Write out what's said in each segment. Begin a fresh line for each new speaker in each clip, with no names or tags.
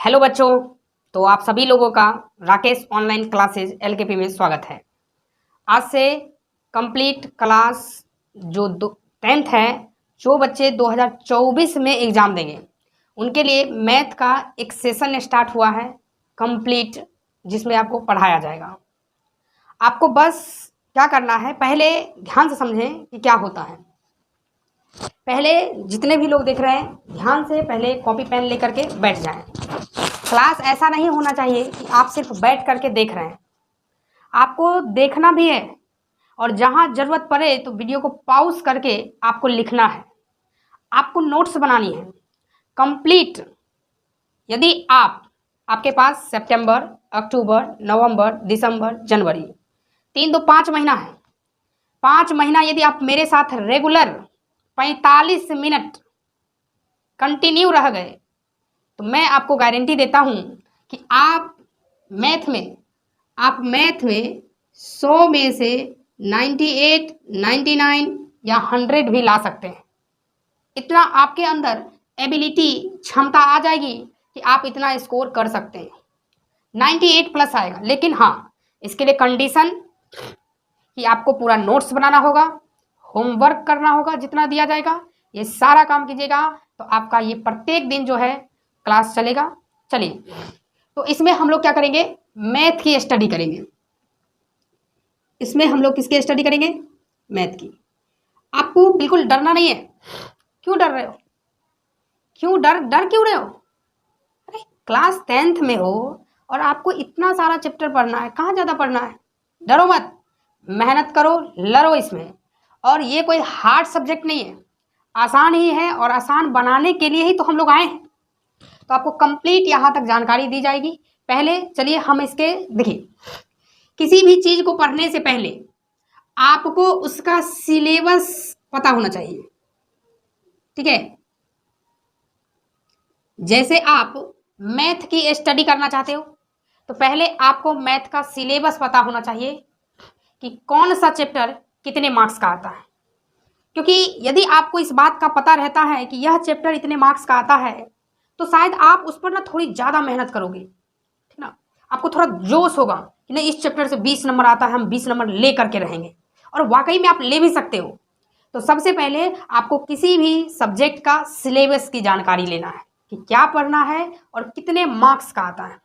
Hello बच्चों। तो आप सभी लोगों का राकेश ऑनलाइन क्लासेज एलकेपी में स्वागत है। आज से कंप्लीट क्लास जो 10th है, जो बच्चे 2024 में एग्ज़ाम देंगे उनके लिए मैथ का एक सेशन स्टार्ट हुआ है कंप्लीट, जिसमें आपको पढ़ाया जाएगा। आपको बस क्या करना है, पहले ध्यान से समझें कि क्या होता है। पहले जितने भी लोग देख रहे हैं ध्यान से पहले कॉपी पेन लेकर के बैठ जाएं। क्लास ऐसा नहीं होना चाहिए कि आप सिर्फ बैठ करके देख रहे हैं, आपको देखना भी है और जहाँ ज़रूरत पड़े तो वीडियो को पॉज करके आपको लिखना है, आपको नोट्स बनानी है कंप्लीट। यदि आपके पास सितंबर, अक्टूबर, नवंबर, दिसंबर, जनवरी 3 तो 5 महीना है। 5 महीना यदि आप मेरे साथ रेगुलर 45 मिनट कंटिन्यू रह गए तो मैं आपको गारंटी देता हूँ कि आप मैथ में 100 में से 98, 99 या 100 भी ला सकते हैं। इतना आपके अंदर एबिलिटी, क्षमता आ जाएगी कि आप इतना स्कोर कर सकते हैं। 98 प्लस आएगा, लेकिन हाँ, इसके लिए कंडीशन कि आपको पूरा नोट्स बनाना होगा, होमवर्क करना होगा, जितना दिया जाएगा ये सारा काम कीजिएगा तो आपका ये प्रत्येक दिन जो है क्लास चलेगा। चलिए, तो इसमें हम लोग क्या करेंगे, मैथ की स्टडी करेंगे। इसमें हम लोग किसकी स्टडी करेंगे, मैथ की। आपको बिल्कुल डरना नहीं है। क्यों डर रहे हो, क्यों डर क्यों रहे हो? अरे क्लास 10th में हो और आपको इतना सारा चैप्टर पढ़ना है, कहाँ ज़्यादा पढ़ना है। डरो मत, मेहनत करो, लड़ो इसमें। और ये कोई हार्ड सब्जेक्ट नहीं है, आसान ही है और आसान बनाने के लिए ही तो हम लोग आए हैं। तो आपको कंप्लीट यहाँ तक जानकारी दी जाएगी। पहले चलिए हम इसके देखिए, किसी भी चीज़ को पढ़ने से पहले आपको उसका सिलेबस पता होना चाहिए, ठीक है। जैसे आप मैथ की स्टडी करना चाहते हो तो पहले आपको मैथ का सिलेबस पता होना चाहिए कि कौन सा चैप्टर कितने मार्क्स का आता है। क्योंकि यदि आपको इस बात का पता रहता है कि यह चैप्टर इतने मार्क्स का आता है तो शायद आप उस पर ना थोड़ी ज़्यादा मेहनत करोगे, ठीक ना। आपको थोड़ा जोश होगा कि नहीं, इस चैप्टर से 20 नंबर आता है, हम 20 नंबर ले करके रहेंगे। और वाकई में आप ले भी सकते हो। तो सबसे पहले आपको किसी भी सब्जेक्ट का सिलेबस की जानकारी लेना है कि क्या पढ़ना है और कितने मार्क्स का आता है।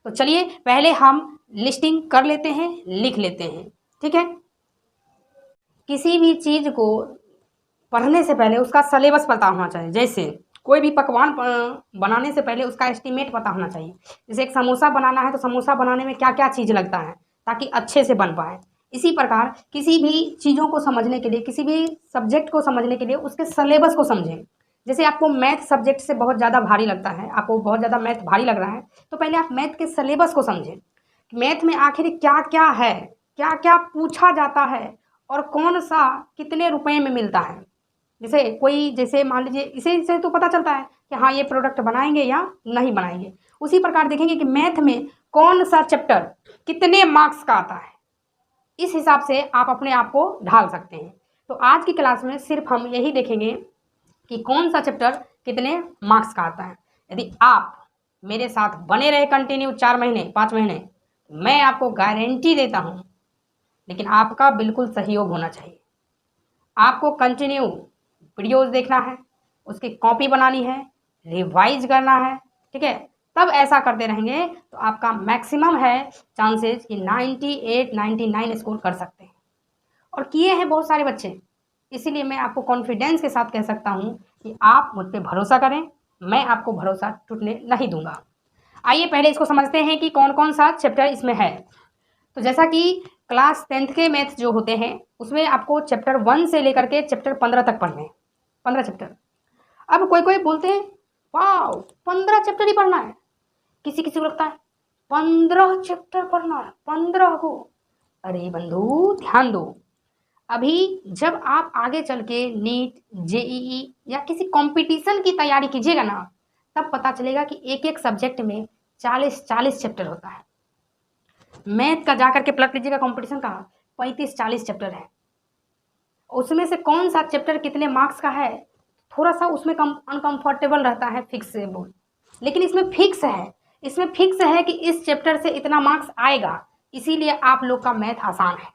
तो चलिए पहले हम लिस्टिंग कर लेते हैं, लिख लेते हैं, ठीक है। किसी भी चीज़ को पढ़ने से पहले उसका सिलेबस पता होना चाहिए। जैसे कोई भी पकवान बनाने से पहले उसका एस्टीमेट पता होना चाहिए। जैसे एक समोसा बनाना है तो समोसा बनाने में क्या क्या चीज़ लगता है ताकि अच्छे से बन पाए। इसी प्रकार किसी भी चीज़ों को समझने के लिए, किसी भी सब्जेक्ट को समझने के लिए उसके सिलेबस को समझें। जैसे आपको मैथ सब्जेक्ट से बहुत ज़्यादा भारी लगता है, आपको बहुत ज़्यादा मैथ भारी लग रहा है, तो पहले आप मैथ के सिलेबस को समझें। मैथ में आखिर क्या क्या है, क्या क्या पूछा जाता है और कौन सा कितने रुपए में मिलता है। जैसे मान लीजिए, इसे तो पता चलता है कि हाँ ये प्रोडक्ट बनाएंगे या नहीं बनाएंगे। उसी प्रकार देखेंगे कि मैथ में कौन सा चैप्टर कितने मार्क्स का आता है, इस हिसाब से आप अपने आप को ढाल सकते हैं। तो आज की क्लास में सिर्फ हम यही देखेंगे कि कौन सा चैप्टर कितने मार्क्स का आता है। यदि आप मेरे साथ बने रहे कंटिन्यू 4 महीने 5 महीने, मैं आपको गारंटी देता हूँ, लेकिन आपका बिल्कुल सहयोग होना चाहिए। आपको कंटिन्यू वीडियोस देखना है, उसकी कॉपी बनानी है, रिवाइज करना है, ठीक है। तब ऐसा करते रहेंगे तो आपका मैक्सिमम है चांसेस कि 98, 99 स्कोर कर सकते हैं। और किए हैं बहुत सारे बच्चे, इसीलिए मैं आपको कॉन्फिडेंस के साथ कह सकता हूँ कि आप मुझ पर भरोसा करें, मैं आपको भरोसा टूटने नहीं दूंगा। आइए पहले इसको समझते हैं कि कौन कौन सा चैप्टर इसमें है। तो जैसा कि क्लास 10th के मैथ जो होते हैं उसमें आपको चैप्टर 1 से लेकर के चैप्टर 15 तक पढ़ने हैं, 15 चैप्टर। अब कोई कोई बोलते हैं वाह 15 चैप्टर ही पढ़ना है, किसी किसी को लगता है 15 चैप्टर पढ़ना है, 15 को। अरे बंधु ध्यान दो, अभी जब आप आगे चल के नीट, जेईई या किसी कंपटीशन की तैयारी कीजिएगा ना, तब पता चलेगा कि एक एक सब्जेक्ट में 40-40 चैप्टर होता है। मैथ का जाकर के पलट लीजिएगा, कंपटीशन का 35-40 चैप्टर है। उसमें से कौन सा चैप्टर कितने मार्क्स का है, थोड़ा सा उसमें अनकंफर्टेबल रहता है फिक्स से बोल, लेकिन इसमें फिक्स है इसमें फिक्स है कि इस चैप्टर से इतना मार्क्स आएगा, इसीलिए आप लोग का मैथ आसान है।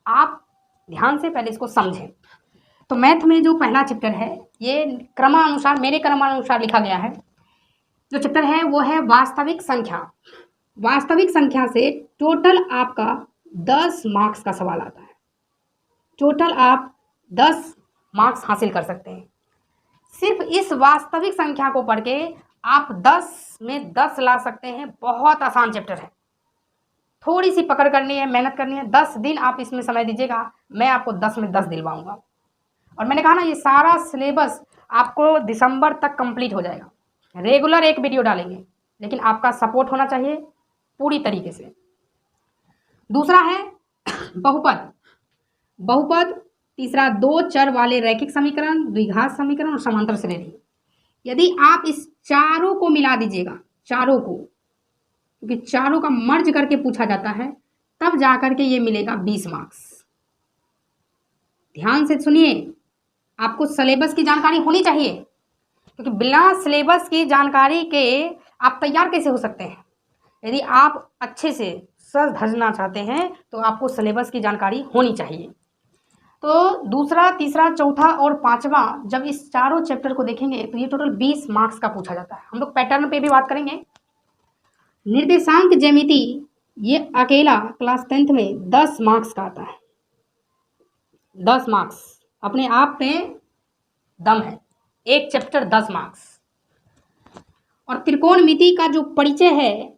आप ध्यान से पहले इसको समझें। तो मैथ में जो पहला चैप्टर है, ये क्रमानुसार, मेरे क्रमानुसार लिखा गया है। जो चैप्टर है वो है वास्तविक संख्या। वास्तविक संख्या से टोटल आपका 10 मार्क्स का सवाल आता है। टोटल आप 10 मार्क्स हासिल कर सकते हैं। सिर्फ इस वास्तविक संख्या को पढ़ के आप 10 में 10 ला सकते हैं। बहुत आसान चैप्टर है, थोड़ी सी पकड़ करनी है, मेहनत करनी है। 10 दिन आप इसमें समय दीजिएगा, मैं आपको 10 में 10 दिलवाऊंगा। और मैंने कहा ना, ये सारा सिलेबस आपको दिसंबर तक कंप्लीट हो जाएगा। रेगुलर एक वीडियो डालेंगे, लेकिन आपका सपोर्ट होना चाहिए पूरी तरीके से। दूसरा है बहुपद। बहुपद, तीसरा 2 चर वाले रैखिक समीकरण, द्विघात समीकरण और समांतर श्रेणी। यदि आप इस चारों को मिला दीजिएगा, चारों को, क्योंकि चारों का मर्ज करके पूछा जाता है, तब जाकर के ये मिलेगा 20 मार्क्स। ध्यान से सुनिए, आपको सिलेबस की जानकारी होनी चाहिए, क्योंकि बिना सिलेबस की जानकारी के आप तैयार कैसे हो सकते हैं। यदि आप अच्छे से सज धजना चाहते हैं तो आपको सिलेबस की जानकारी होनी चाहिए। तो दूसरा, तीसरा, चौथा और पांचवा, जब इस चारों चैप्टर को देखेंगे तो ये टोटल 20 मार्क्स का पूछा जाता है। हम लोग पैटर्न पे भी बात करेंगे। निर्देशांक ज्यामिति, ये अकेला क्लास 10th में 10 मार्क्स का आता है। 10 मार्क्स अपने आप में दम है, एक चैप्टर 10 मार्क्स। और त्रिकोणमिति का जो परिचय है,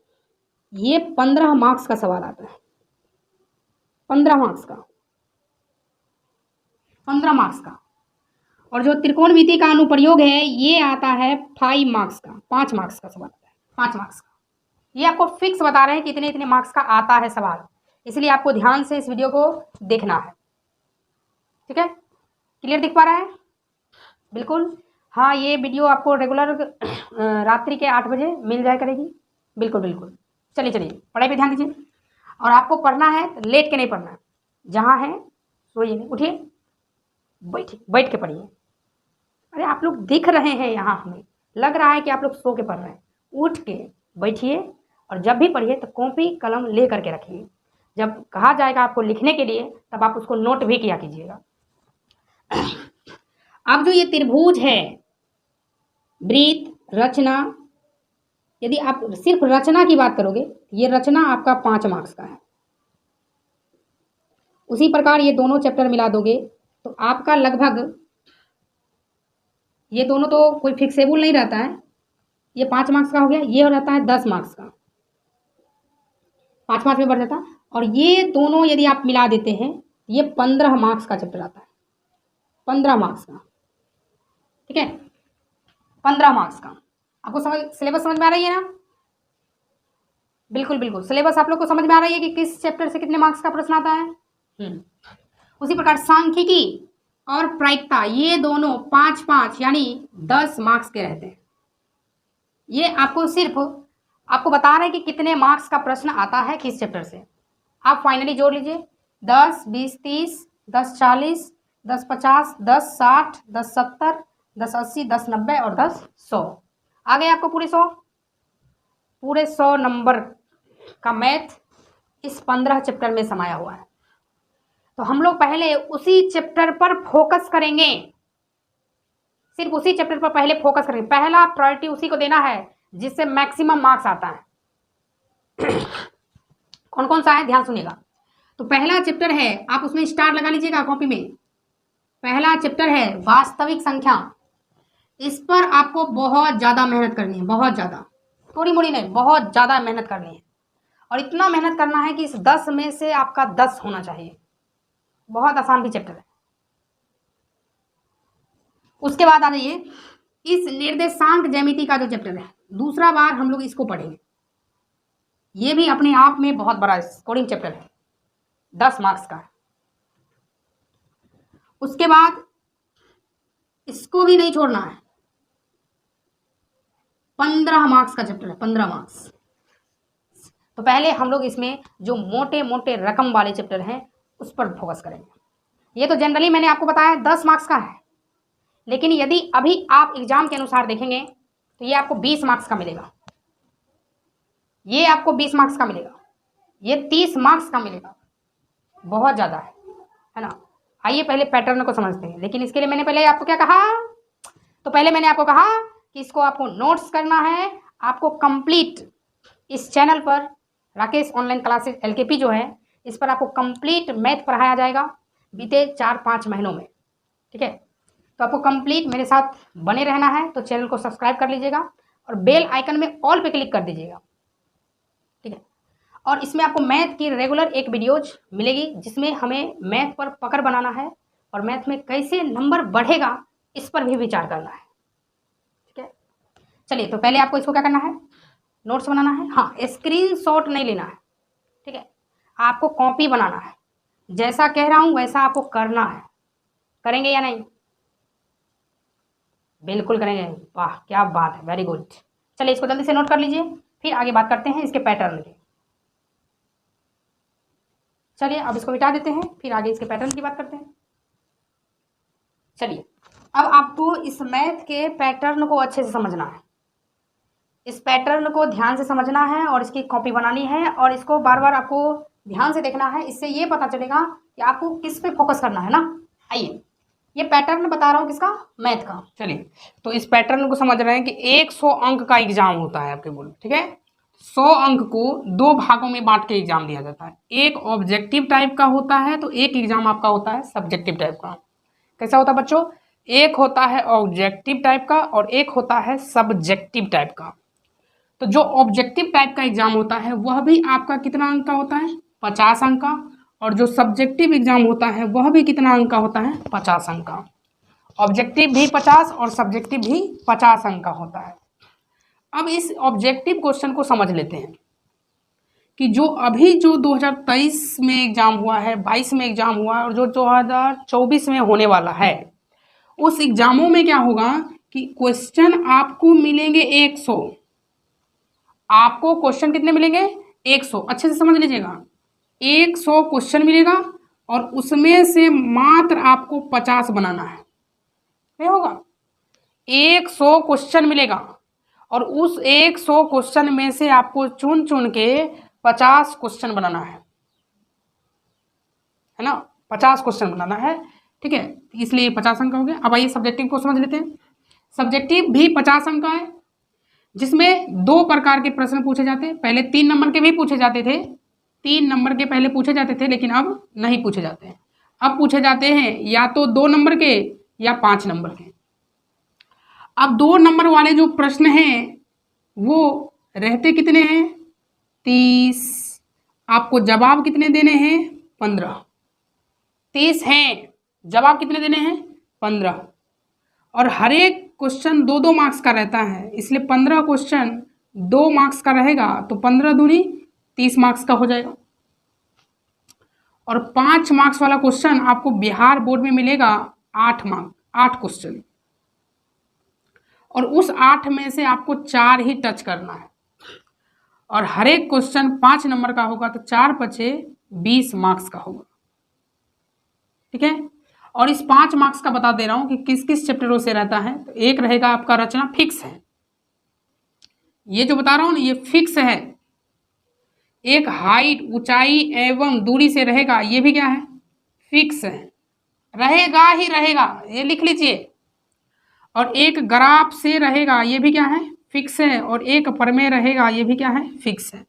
ये 15 मार्क्स का सवाल आता है। 15 मार्क्स का, 15 मार्क्स का। और जो त्रिकोणमिति का अनुप्रयोग है, ये आता है 5 मार्क्स का, 5 मार्क्स का सवाल आता है, 5 मार्क्स का। ये आपको फिक्स बता रहे हैं कि इतने इतने मार्क्स का आता है सवाल, इसलिए आपको ध्यान से इस वीडियो को देखना है। ठीक है, क्लियर दिख पा रहा है? बिल्कुल। हाँ, ये वीडियो आपको रेगुलर रात्रि के 8 बजे मिल जाया करेगी। बिल्कुल बिल्कुल। चलिए चलिए, पढ़ाई पे ध्यान दीजिए। और आपको पढ़ना है तो लेट के नहीं पढ़ना है, जहाँ है सोइए नहीं, उठिए, बैठिए, बैठ के पढ़िए। अरे आप लोग दिख रहे हैं यहाँ, हमें लग रहा है कि आप लोग सो के पढ़ रहे हैं। उठ के बैठिए और जब भी पढ़िए तो कॉपी कलम ले करके रखिए। जब कहा जाएगा आपको लिखने के लिए, तब आप उसको नोट भी किया कीजिएगा। अब जो ये त्रिभुज है, वृत्त, रचना, यदि आप सिर्फ रचना की बात करोगे, ये रचना आपका 5 मार्क्स का है। उसी प्रकार ये दोनों चैप्टर मिला दोगे तो आपका लगभग, ये दोनों तो कोई फिक्सेबल नहीं रहता है, ये 5 मार्क्स का हो गया, ये हो रहता है 10 मार्क्स का, 5 में बढ़ जाता है। और ये दोनों यदि आप मिला देते हैं, ये 15 मार्क्स का चैप्टर आता है, 15 मार्क्स का। ठीक है, 15 मार्क्स का। आपको सिलेबस समझ में आ रही है ना? बिल्कुल बिल्कुल, सिलेबस आप लोग को समझ में आ रही है कि किस चैप्टर से कितने मार्क्स का प्रश्न आता है। उसी प्रकार सांख्यिकी और प्रायिकता, ये दोनों 5-5 यानी 10 मार्क्स के रहते हैं। ये आपको सिर्फ आपको बता रहे हैं कि कितने मार्क्स का प्रश्न आता है किस चैप्टर से। आप फाइनली जोड़ लीजिए, 10, 20, 30, 10, 40, 10, 50, 10, 60, 10, 70, 10, 80, 10, 90 और 10, 100 आ गए आपको पूरे 100। पूरे 100 नंबर का मैथ इस 15 चैप्टर में समाया हुआ है। तो हम लोग पहले उसी चैप्टर पर फोकस करेंगे, सिर्फ उसी चैप्टर पर पहले फोकस करेंगे। पहला प्रायोरिटी उसी को देना है जिससे मैक्सिमम मार्क्स आता है। कौन कौन सा है, ध्यान सुनिएगा। तो पहला चैप्टर है, आप उसमें स्टार लगा लीजिएगा कॉपी में। पहला चैप्टर है वास्तविक संख्या। इस पर आपको बहुत ज़्यादा मेहनत करनी है, बहुत ज़्यादा, थोड़ी मोड़ी नहीं, बहुत ज़्यादा मेहनत करनी है। और इतना मेहनत करना है कि इस 10 में से आपका 10 होना चाहिए। बहुत आसान भी चैप्टर है। उसके बाद आ जाइए, इस निर्देशांक ज्यामिति का जो चैप्टर है, दूसरा बार हम लोग इसको पढ़ेंगे। ये भी अपने आप में बहुत बड़ा स्कोरिंग चैप्टर है, 10 मार्क्स का। उसके बाद इसको भी नहीं छोड़ना है, 15 मार्क्स का चैप्टर है, 15 मार्क्स। तो पहले हम लोग इसमें जो मोटे मोटे रकम वाले चैप्टर हैं उस पर फोकस करेंगे। ये तो जनरली मैंने आपको बताया 10 मार्क्स का है, लेकिन यदि अभी आप एग्जाम के अनुसार देखेंगे तो ये आपको 20 मार्क्स का मिलेगा। ये आपको 20 मार्क्स का मिलेगा, ये 30 मार्क्स का मिलेगा, बहुत ज़्यादा है ना। आइए पहले पैटर्न को समझते हैं, लेकिन इसके लिए मैंने पहले आपको क्या कहा, तो पहले मैंने आपको कहा कि इसको आपको नोट्स करना है, आपको कंप्लीट इस चैनल पर राकेश ऑनलाइन क्लासेस LKP जो है, इस पर आपको कंप्लीट मैथ पढ़ाया जाएगा बीते 4-5 महीनों में, ठीक है। तो आपको कंप्लीट मेरे साथ बने रहना है, तो चैनल को सब्सक्राइब कर लीजिएगा और बेल आइकन में ऑल पे क्लिक कर दीजिएगा, ठीक है। और इसमें आपको मैथ की रेगुलर एक वीडियोज मिलेगी, जिसमें हमें मैथ पर पकड़ बनाना है और मैथ में कैसे नंबर बढ़ेगा इस पर भी विचार करना है, ठीक है। चलिए, तो पहले आपको इसको क्या करना है, नोट्स बनाना है। हाँ, स्क्रीनशॉट नहीं लेना है, ठीक है, आपको कॉपी बनाना है, जैसा कह रहा हूँ वैसा आपको करना है। करेंगे या नहीं? बिल्कुल करेंगे, वाह क्या बात है, वेरी गुड। चलिए इसको जल्दी से नोट कर लीजिए, फिर आगे बात करते हैं इसके पैटर्न की। चलिए अब इसको मिटा देते हैं, फिर आगे इसके पैटर्न की बात करते हैं। चलिए अब आपको इस मैथ के पैटर्न को अच्छे से समझना है, इस पैटर्न को ध्यान से समझना है और इसकी कॉपी बनानी है और इसको बार बार आपको ध्यान से देखना है। इससे ये पता चलेगा कि आपको किस पे फोकस करना है ना। आइए, ये पैटर्न बता रहा हूँ किसका, मैथ का। चलिए, तो इस पैटर्न को समझ रहे हैं कि 100 अंक का एग्जाम होता है आपके बोलो, ठीक है। 100 अंक को 2 भागों में बांट के एग्जाम दिया जाता है, एक ऑब्जेक्टिव टाइप का होता है, तो एक एग्जाम आपका होता है सब्जेक्टिव टाइप का। कैसा होता है बच्चों, एक होता है ऑब्जेक्टिव टाइप का और एक होता है सब्जेक्टिव टाइप का। तो जो ऑब्जेक्टिव टाइप का एग्जाम होता है वह भी आपका कितना अंक का होता है, 50 अंक का, और जो सब्जेक्टिव एग्जाम होता है वह भी कितना अंक का होता है, 50 अंक का। ऑब्जेक्टिव भी 50 और सब्जेक्टिव भी 50 अंक का होता है। अब इस ऑब्जेक्टिव क्वेश्चन को समझ लेते हैं कि जो अभी जो 2023 में एग्जाम हुआ है, 22 में एग्जाम हुआ है और जो 2024 में होने वाला है, उस एग्जामों में क्या होगा कि क्वेश्चन आपको मिलेंगे 100। आपको क्वेश्चन कितने मिलेंगे, 100। अच्छे से समझ लीजिएगा, 100 क्वेश्चन मिलेगा और उसमें से मात्र आपको 50 बनाना है। नहीं होगा, 100 क्वेश्चन मिलेगा और उस 100 क्वेश्चन में से आपको चुन चुन के 50 क्वेश्चन बनाना है ना, 50 क्वेश्चन बनाना है, ठीक है। इसलिए 50 अंक हो गया। अब आइए सब्जेक्टिव को समझ लेते हैं। सब्जेक्टिव भी 50 अंक का है, जिसमें 2 प्रकार के प्रश्न पूछे जाते हैं। पहले 3 नंबर के भी पूछे जाते थे, 3 नंबर के पहले पूछे जाते थे, लेकिन अब नहीं पूछे जाते हैं। अब पूछे जाते हैं या तो 2 नंबर के या 5 नंबर के। अब 2 नंबर वाले जो प्रश्न हैं वो रहते कितने हैं, 30। आपको जवाब कितने देने हैं, 15। 30 हैं, जवाब कितने देने हैं, 15। और हर एक क्वेश्चन 2-2 मार्क्स का रहता है, इसलिए 15 क्वेश्चन 2 मार्क्स का रहेगा, तो 15 दूनी 30 मार्क्स का हो जाएगा। और 5 मार्क्स वाला क्वेश्चन आपको बिहार बोर्ड में मिलेगा 8 क्वेश्चन, और उस 8 में से आपको 4 ही टच करना है। और हर एक क्वेश्चन 5 नंबर का होगा, तो 4 बचे 20 मार्क्स का होगा, ठीक है। और इस 5 मार्क्स का बता दे रहा हूं कि किस किस चैप्टरों से रहता है। तो एक रहेगा आपका रचना, फिक्स है, ये जो बता रहा हूं ना ये फिक्स है। एक हाइट, ऊंचाई एवं दूरी से रहेगा, ये भी क्या है, फिक्स है, रहेगा ही रहेगा, ये लिख लीजिए। और एक ग्राफ से रहेगा, ये भी क्या है, फिक्स है। और एक प्रमेय रहेगा, ये भी क्या है, फिक्स है।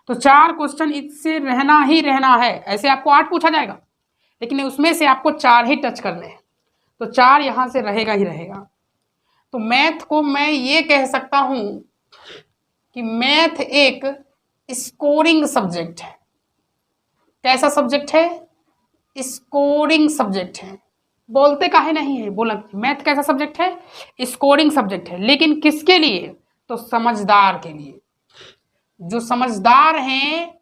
तो 4 क्वेश्चन इससे रहना ही रहना है। ऐसे आपको 8 पूछा जाएगा, लेकिन उसमें से आपको 4 ही टच करने हैं, तो 4 यहाँ से रहेगा ही रहेगा। तो मैथ को मैं ये कह सकता हूँ कि मैथ एक स्कोरिंग सब्जेक्ट है। कैसा सब्जेक्ट है, स्कोरिंग सब्जेक्ट है। बोलते काहे नहीं है, बोला मैथ कैसा सब्जेक्ट है, स्कोरिंग सब्जेक्ट है। लेकिन किसके लिए, तो समझदार के लिए। जो समझदार हैं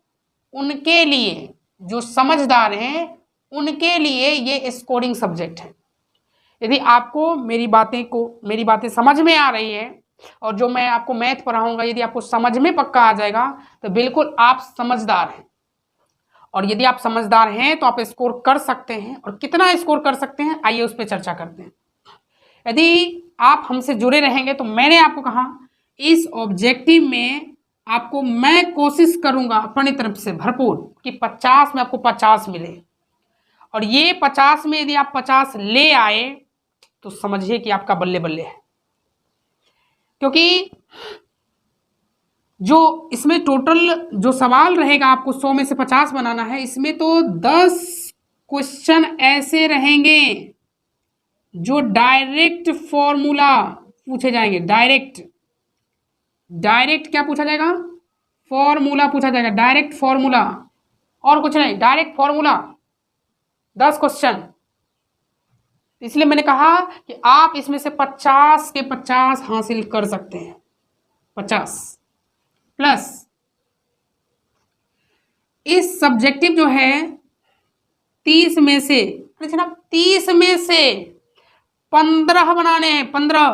उनके लिए, जो समझदार हैं उनके लिए ये स्कोरिंग सब्जेक्ट है। यदि आपको मेरी बातें समझ में आ रही है और जो मैं आपको मैथ पढ़ाऊंगा यदि आपको समझ में पक्का आ जाएगा, तो बिल्कुल आप समझदार हैं। और यदि आप समझदार हैं तो आप स्कोर कर सकते हैं। और कितना स्कोर कर सकते हैं, आइए उस पर चर्चा करते हैं। यदि आप हमसे जुड़े रहेंगे तो मैंने आपको कहा इस ऑब्जेक्टिव में आपको मैं कोशिश करूंगा अपनी तरफ से भरपूर कि 50 में आपको 50 मिले, और ये 50 में यदि आप 50 ले आए तो समझिए कि आपका बल्ले बल्ले है। क्योंकि जो इसमें टोटल जो सवाल रहेगा आपको 100 में से 50 बनाना है, इसमें तो 10 क्वेश्चन ऐसे रहेंगे जो डायरेक्ट फॉर्मूला पूछे जाएंगे। डायरेक्ट क्या पूछा जाएगा? फॉर्मूला पूछा जाएगा, डायरेक्ट फॉर्मूला, और कुछ नहीं, डायरेक्ट फॉर्मूला 10 क्वेश्चन। इसलिए मैंने कहा कि आप इसमें से 50 के 50 हासिल कर सकते हैं। 50 प्लस इस सब्जेक्टिव जो है 30 में से 15 बनाने हैं। 15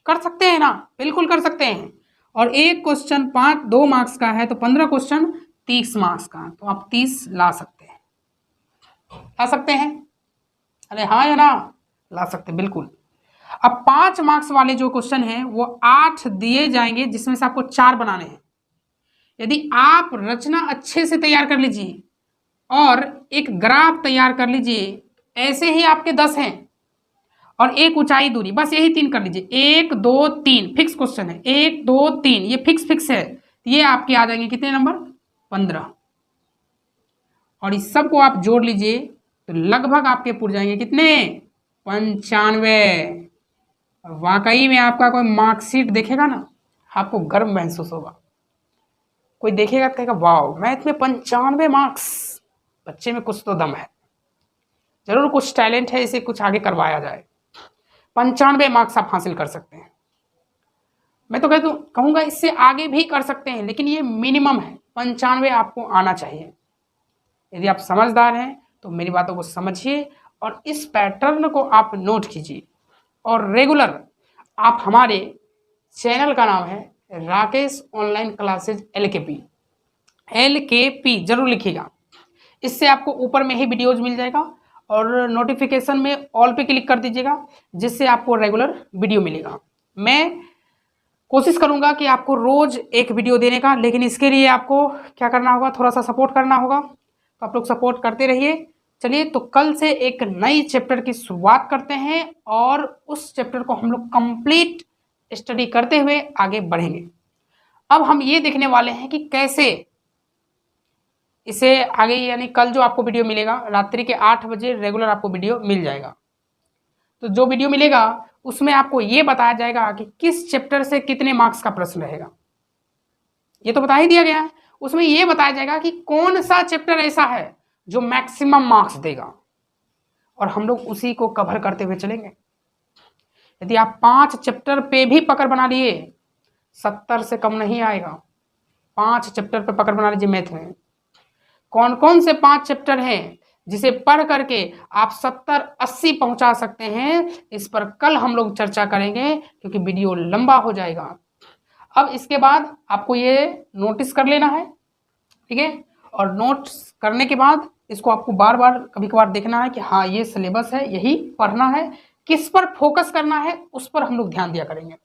कर सकते हैं ना? बिल्कुल कर सकते हैं। और एक क्वेश्चन 2 मार्क्स का है, तो 15 क्वेश्चन 30 मार्क्स का, तो आप 30 ला सकते हैं। ला सकते हैं? अरे हाँ या ना? ला सकते हैं, बिल्कुल। अब 5 मार्क्स वाले जो क्वेश्चन हैं वो 8 दिए जाएंगे, जिसमें से आपको 4 बनाने हैं। यदि आप रचना अच्छे से तैयार कर लीजिए और एक ग्राफ तैयार कर लीजिए, ऐसे ही आपके 10 हैं, और एक ऊंचाई दूरी, बस यही 3 कर लीजिए। 1 2 3 फिक्स क्वेश्चन है, 1 2 3 ये फिक्स है। ये आपके आ जाएंगे कितने नंबर? 15। और इस सब को आप जोड़ लीजिए तो लगभग आपके पुर जाएंगे कितने? 95। वाकई में आपका कोई मार्कशीट देखेगा ना, आपको गर्व महसूस होगा। कोई देखेगा तो कहेगा वाह, मैथ में 95 मार्क्स, बच्चे में कुछ तो दम है, जरूर कुछ टैलेंट है, इसे कुछ आगे करवाया जाए। 95 मार्क्स आप हासिल कर सकते हैं। मैं तो कहूँगा इससे आगे भी कर सकते हैं, लेकिन ये मिनिमम है। 95 आपको आना चाहिए। यदि आप समझदार हैं तो मेरी बातों को समझिए और इस पैटर्न को आप नोट कीजिए, और रेगुलर आप हमारे चैनल का नाम है राकेश ऑनलाइन क्लासेज LKP जरूर लिखिएगा। इससे आपको ऊपर में ही वीडियोज मिल जाएगा, और नोटिफिकेशन में ऑल पे क्लिक कर दीजिएगा, जिससे आपको रेगुलर वीडियो मिलेगा। मैं कोशिश करूंगा कि आपको रोज एक वीडियो देने का, लेकिन इसके लिए आपको क्या करना होगा? थोड़ा सा सपोर्ट करना होगा। तो आप लोग सपोर्ट करते रहिए। चलिए, तो कल से एक नई चैप्टर की शुरुआत करते हैं, और उस चैप्टर को हम लोग कंप्लीट स्टडी करते हुए आगे बढ़ेंगे। अब हम ये देखने वाले हैं कि कैसे इसे आगे, यानी कल जो आपको वीडियो मिलेगा रात्रि के 8 बजे रेगुलर आपको वीडियो मिल जाएगा। तो जो वीडियो मिलेगा उसमें आपको ये बताया जाएगा कि किस चैप्टर से कितने मार्क्स का प्रश्न रहेगा। ये तो बता ही दिया गया है। उसमें ये बताया जाएगा कि कौन सा चैप्टर ऐसा है जो मैक्सिमम मार्क्स देगा, और हम लोग उसी को कवर करते हुए चलेंगे। यदि आप 5 चैप्टर पे भी पकड़ बना लिए, 70 से कम नहीं आएगा। 5 चैप्टर पे पकड़ बना लीजिए। मैथ में कौन कौन से 5 चैप्टर हैं जिसे पढ़ करके आप 70-80 पहुंचा सकते हैं, इस पर कल हम लोग चर्चा करेंगे, क्योंकि वीडियो लंबा हो जाएगा। अब इसके बाद आपको ये नोटिस कर लेना है, ठीक है? और नोट्स करने के बाद इसको आपको बार बार कभी कभार देखना है कि हाँ ये सिलेबस है, यही पढ़ना है, किस पर फोकस करना है उस पर हम लोग ध्यान दिया करेंगे।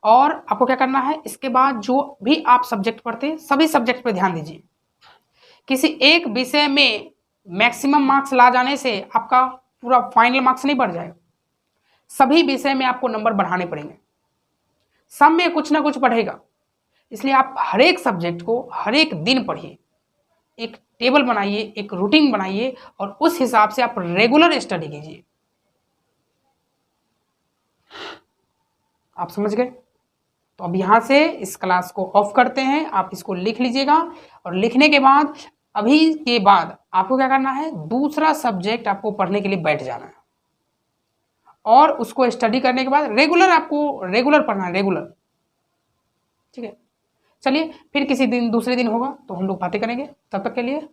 और आपको क्या करना है, इसके बाद जो भी आप सब्जेक्ट पढ़ते हैं सभी सब्जेक्ट पर ध्यान दीजिए। किसी एक विषय में मैक्सिमम मार्क्स ला जाने से आपका पूरा फाइनल मार्क्स नहीं बढ़ जाएगा। सभी विषय में आपको नंबर बढ़ाने पड़ेंगे, सब में कुछ ना कुछ बढ़ेगा। इसलिए आप हर एक सब्जेक्ट को हर एक दिन पढ़िए, एक टेबल बनाइए, एक रूटीन बनाइए, और उस हिसाब से आप रेगुलर स्टडी कीजिए। आप समझ गए? तो अब यहां से इस क्लास को ऑफ करते हैं। आप इसको लिख लीजिएगा, और लिखने के बाद अभी के बाद आपको क्या करना है, दूसरा सब्जेक्ट आपको पढ़ने के लिए बैठ जाना है, और उसको स्टडी करने के बाद रेगुलर आपको रेगुलर पढ़ना है, रेगुलर। ठीक है? चलिए, फिर किसी दिन दूसरे दिन होगा तो हम लोग बातें करेंगे। तब तक के लिए